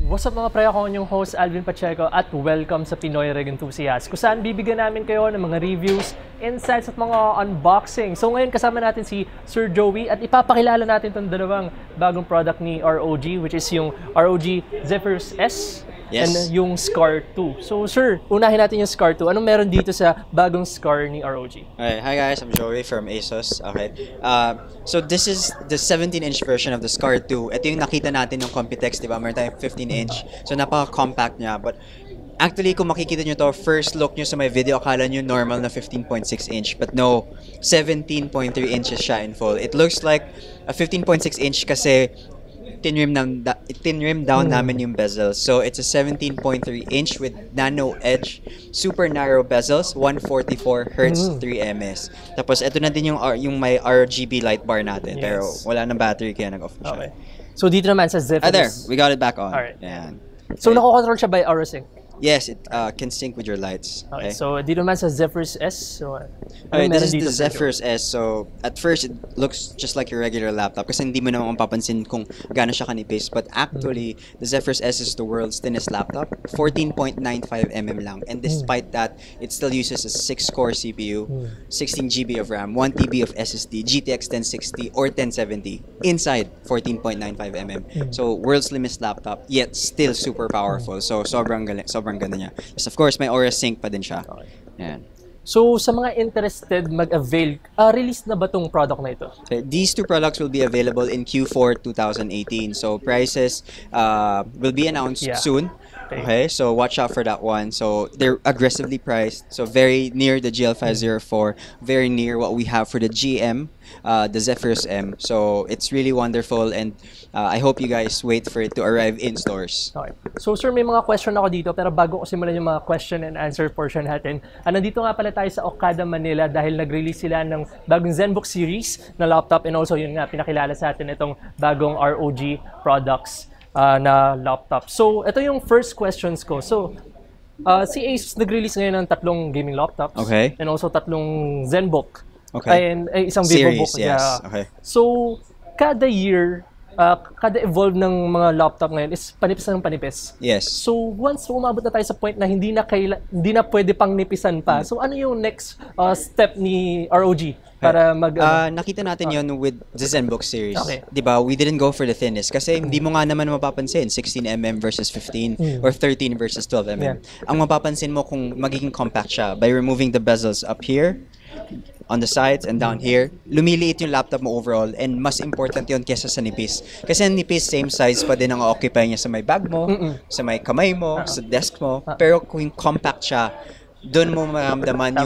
What's up mga pre, ako yung host Alvin Pacheco at welcome sa Pinoy Rig Enthusiasts, kung saan bibigyan namin kayo ng mga reviews, insights at mga unboxing. So ngayon kasama natin si Sir Joey at ipapakilala natin itong dalawang bagong product ni ROG, which is yung ROG Zephyrus S. Yes. And yung Scar 2. So sir, unahin natin yung Scar 2. Anong meron dito sa bagong Scar ni ROG? Alright, hi guys, I'm Joey from ASUS. Okay. So this is the 17-inch version of the Scar 2. Ito yung nakita natin ng Computex, di ba? Meron tayong 15-inch. So napaka-compact niya. But actually, kung makikita nyo to, first look nyo sa my video, akala nyo normal na 15.6-inch. But no, 17.3 inches siya in full. It looks like a 15.6-inch kasi tinrim down namin yung bezels. So it's a 17.3 inch with nano edge, super narrow bezels, 144 Hz, 3 ms. Tapos ito na din yung may RGB light bar natin. Yes. Pero wala nang battery kaya nag-off na siya. Okay. So dito naman sa Zephyrus. There, we got it back on. Alright. Yan. So nako-control siya by aura sync? Yes, it can sync with your lights. Okay. So dito naman sa Zephyrus S. So okay, this is the Zephyrus S. So at first it looks just like your regular laptop kasi hindi mo naman mapapansin kung gaano siya kanipis. But actually, the Zephyrus S is the world's thinnest laptop, 14.95 mm lang. And despite that, it still uses a 6-core CPU, 16 GB of RAM, 1 TB of SSD, GTX 1060 or 1070 inside 14.95 mm. So world's slimmest laptop, yet still super powerful. So sobrang ganda niya. Yes, of course, may Aura Sync pa din siya. Okay. Yan. So, sa mga interested mag-avail, release na ba tong product na ito? Okay, these two products will be available in Q4 2018. So, prices will be announced soon. Okay, so watch out for that one. So, they're aggressively priced. So, very near the GL504, very near what we have for the GM, the Zephyrus M. So, it's really wonderful and I hope you guys wait for it to arrive in stores. Okay. So, sir, may mga question ako dito, pero bago ko simulan yung mga question and answer portion natin, nandito nga pala tayo sa Okada, Manila dahil nag-release sila ng bagong ZenBook series na laptop and also yun nga, pinakilala sa atin itong bagong ROG products na laptop. So, ito yung first questions ko. So, si ASUS nag-release ngayon ng 3 gaming laptops. Okay. And also 3 ZenBook. Okay. And isang VivoBook. Yes. Yeah. Okay. So, kada year, kada evolve ng mga laptop ngayon is panipis ng panipis. Yes. So, once umabot na tayo sa point na hindi na pwede pang nipisan pa, so ano yung next step ni ROG para mag... nakita natin yon with the ZenBook series. Okay. Diba? We didn't go for the thinnest kasi hindi mo nga naman mapapansin 16mm versus 15 or 13 versus 12mm. Yeah. Ang mapapansin mo kung magiging compact siya by removing the bezels up here, on the sides and down here, lumiliit yung laptop mo overall and mas important yun kesa sa nipis. Kasi ang nipis, same size pa din ang occupy niya sa may bag mo, sa may kamay mo, sa desk mo. Pero kung compact siya, doon mo maramdaman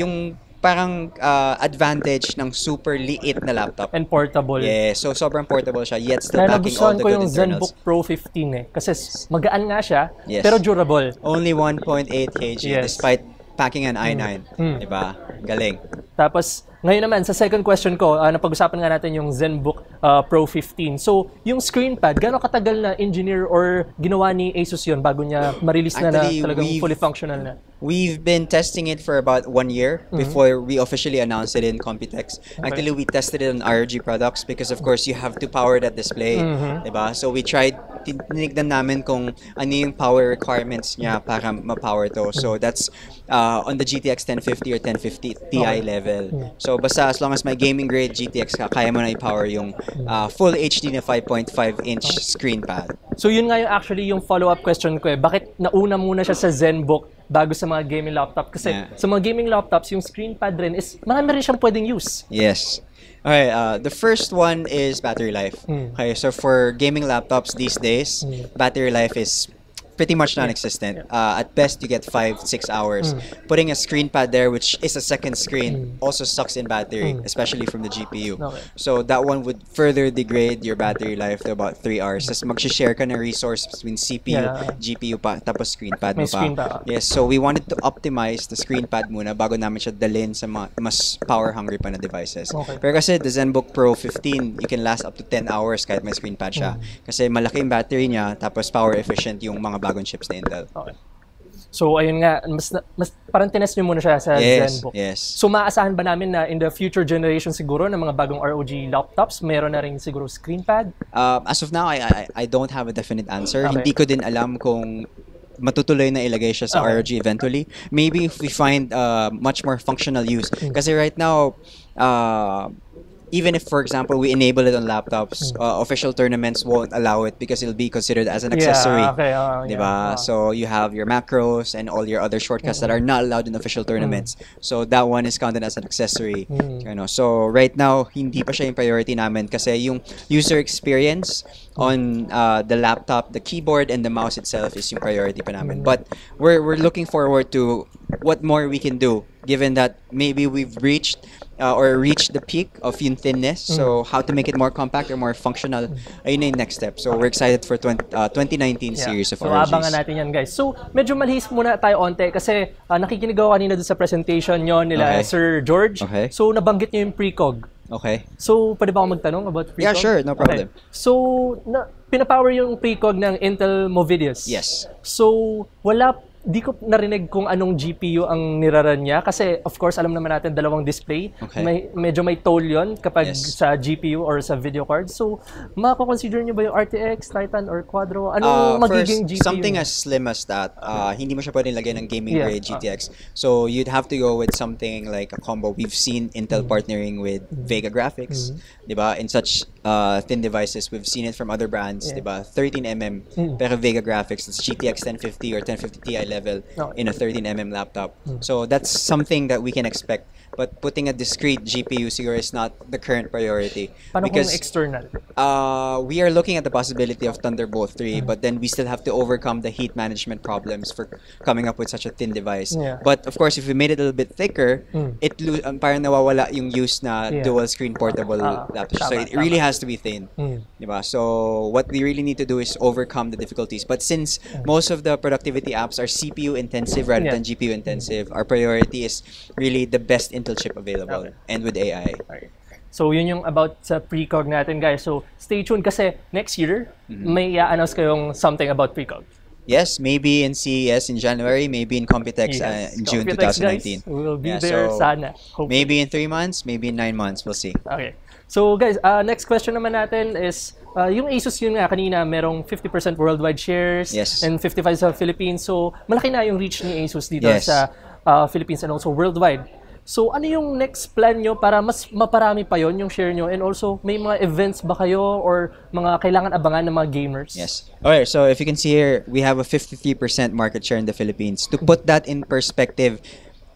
yung parang advantage ng super liit na laptop. And portable. Yeah, so sobrang portable siya, yet still packing all the good internals. Kaya nagustuhan ko yung ZenBook Pro 15 kasi magaan nga siya, pero durable. Only 1.8 kg despite packing an i9. Diba? Galing. Tapos, ngayon naman, sa second question ko, napag-usapan nga natin yung ZenBook Pro 15. So, yung screen pad, gano'ng katagal na engineer or ginawa ni ASUS yun bago niya ma-release na talagang fully functional na? We've been testing it for about 1 year before we officially announced it in Computex. Okay. Actually, we tested it on ROG products because of course you have to power that display, diba? So we tried, tinignan namin kung ano yung power requirements niya para ma-power to. So that's on the GTX 1050 or 1050 Ti level. So basta as long as may gaming grade GTX ka, kaya mo na i-power yung full HD na 5.5-inch screen pad. So yun nga yung actually yung follow-up question ko bakit nauna muna siya sa ZenBook bago sa mga gaming laptop? Kasi sa mga gaming laptops, yung screen pad rin is marami rin siyang pwedeng use. Yes. Okay, the first one is battery life. Okay, so for gaming laptops these days, battery life is pretty much non-existent. At best, you get 5-6 hours. Putting a screen pad there, which is a second screen, also sucks in battery, especially from the GPU. Okay. So that one would further degrade your battery life to about 3 hours. Tapos mag-share ka ng resource between CPU, GPU pa, tapos screen pad mo pa. Yes, so we wanted to optimize the screen pad muna bago namin siya dalhin sa mas power-hungry pa na devices. Okay. Pero kasi the ZenBook Pro 15, you can last up to 10 hours kahit may screen pad siya. Kasi malaki yung battery niya, tapos power efficient yung mga bagong chips na Intel. Okay. So, ayun nga, mas parang tinest nyo muna siya sa ZenBook. Yes. So, maaasahan ba namin na in the future generation siguro ng mga bagong ROG laptops, meron na rin siguro screen pad? As of now, I don't have a definite answer. Okay. Hindi ko din alam kung matutuloy na ilagay siya sa ROG eventually. Maybe if we find much more functional use. Kasi right now, even if, for example, we enable it on laptops, official tournaments won't allow it because it'll be considered as an accessory. Diba? So you have your macros and all your other shortcuts that are not allowed in official tournaments. So that one is counted as an accessory. You know? So right now, hindi pa siya yung priority namin kasi yung user experience on the laptop, the keyboard and the mouse itself is yung priority pa namin. But we're looking forward to what more we can do given that maybe we've reached the peak of yung thinness. So how to make it more compact or more functional, ayun na yung next step. So we're excited for 2019 series of ROGs. So abangan natin yan, guys. So medyo malihis muna tayo onte kasi nakikinig ako kanina doon sa presentation nyo nila Sir George. So nabanggit nyo yung PRECOG. Okay. So pwede ba ako magtanong about PRECOG? Yeah, sure. No problem. So pinapower yung PRECOG ng Intel Movidius. Yes. So di ko narinig kung anong GPU ang niraran niya kasi of course alam naman natin dalawang display. Medyo may toll yun kapag sa GPU or sa video card. So mako-consider niyo ba yung RTX, Titan or Quadro? Anong magiging GPU? Something as slim as that. Hindi mo siya pwedeng lagyan ng gaming grade GTX. So you'd have to go with something like a combo. We've seen Intel partnering with Vega Graphics, diba? In such thin devices, we've seen it from other brands, diba? 13mm pero Vega Graphics, it's GTX 1050 or 1050 Ti level in a 13mm laptop. So that's something that we can expect. But putting a discrete GPU siguro is not the current priority. Paano kung external? We are looking at the possibility of Thunderbolt 3, but then we still have to overcome the heat management problems for coming up with such a thin device. But of course, if we made it a little bit thicker, parang nawawala yung use na dual screen portable laptop. So it really has to be thin. Diba? So what we really need to do is overcome the difficulties. But since most of the productivity apps are CPU intensive rather than GPU intensive, our priority is really the best Intel chip available and with AI. So yun yung about sa PRECOG natin, guys. So stay tuned kasi next year may i-announce kayong something about PRECOG. Yes, maybe in CES in January, maybe in Computex in June Computex, 2019. Guys, we will be there sana. Hopefully. Maybe in 3 months, maybe in 9 months, we'll see. Okay. So guys, next question naman natin is yung ASUS yun nga kanina, merong 50% worldwide shares and 55% sa Philippines. So malaki na yung reach ni ASUS dito sa Philippines and also worldwide. So ano yung next plan nyo para mas maparami pa yon yung share nyo, and also may mga events ba kayo or mga kailangan abangan ng mga gamers? Yes. Okay, so if you can see here, we have a 53% market share in the Philippines. To put that in perspective,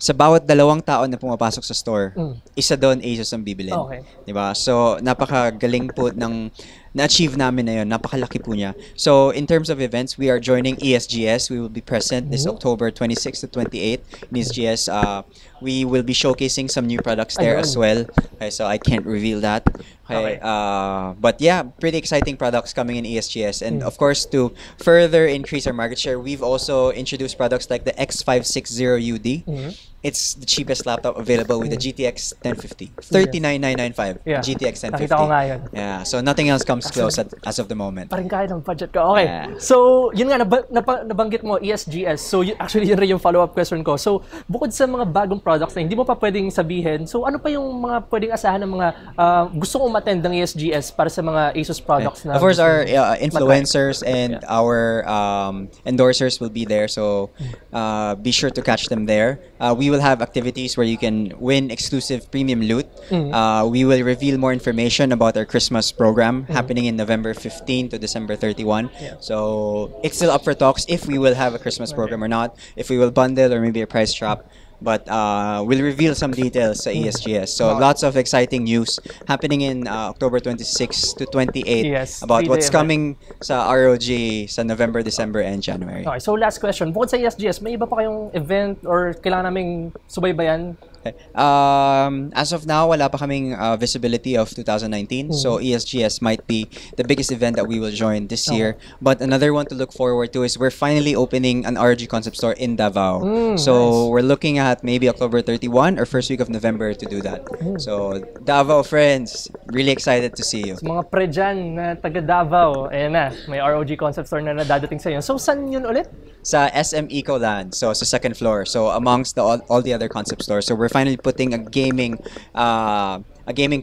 sa bawat 2 tao na pumapasok sa store, isa doon ASUS ang bibilin. Diba? So napakagaling po ng na-achieve namin na yun. Napakalaki po niya. So, in terms of events, we are joining ESGS. We will be present this October 26 to 28 in ESGS. We will be showcasing some new products there as well. Okay, so I can't reveal that. Okay. But yeah, pretty exciting products coming in ESGS. And of course, to further increase our market share, we've also introduced products like the X560UD. It's the cheapest laptop available with the GTX 1050. 39,995 GTX 1050. Nakita ko nga yun. Yeah, so nothing else comes close as of the moment. Parang kaya ng budget ko. Okay. So, yun nga, nabanggit mo, ESGS. So, actually, yun rin yung follow-up question ko. So, bukod sa mga bagong products na hindi mo pa pwedeng sabihin, so ano pa yung mga pwedeng asahan ng mga gusto kong umattend ng ESGS para sa mga ASUS products na... Of course, our influencers and our endorsers will be there. So, be sure to catch them there. We will have activities where you can win exclusive premium loot. We will reveal more information about our Christmas program happening in November 15 to December 31. So it's still up for talks if we will have a Christmas program or not, if we will bundle or maybe a price drop. But we'll reveal some details sa ESGS. So lots of exciting news happening in October 26 to 28 about what's coming sa ROG sa November, December, and January. Okay, so last question. Bukod sa ESGS, may iba pa kayong event or kailangan naming subaybayan? As of now, wala pa kaming visibility of 2019. So ESGS might be the biggest event that we will join this year. But another one to look forward to is we're finally opening an ROG concept store in Davao. So we're looking at maybe October 31 or first week of November to do that. So Davao friends, really excited to see you. So, mga pre dyan na taga Davao, ayan na, may ROG concept store na dadating sa inyo. So saan yun ulit? sa SM Ecoland, so sa second floor. So amongst all the other concept stores. So we're finally putting a gaming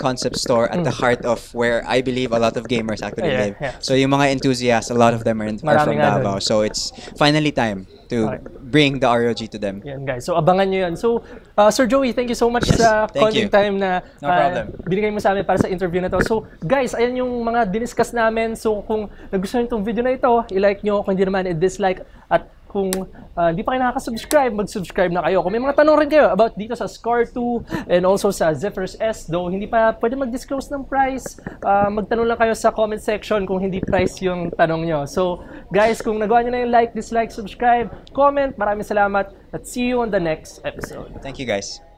concept store at the heart of where I believe a lot of gamers actually live. Yeah. So yung mga enthusiasts, a lot of them are from Davao. So it's finally time to bring the ROG to them. Yan guys. So abangan nyo yan. So Sir Joey, thank you so much sa konting time na binigay mo sa amin para sa interview na to. So guys, ayan yung mga diniscuss namin. So kung nagustuhan itong video na ito, i-like nyo. Kung hindi naman, i-dislike. At kung hindi pa kayo nakaka-subscribe, mag-subscribe na kayo. Kung may mga tanong rin kayo about dito sa Scar 2 and also sa Zephyrus S, though hindi pa pwede mag-disclose ng price, magtanong lang kayo sa comment section kung hindi price yung tanong nyo. So guys, kung nagawa nyo na yung like, dislike, subscribe, comment, maraming salamat at see you on the next episode. Thank you guys.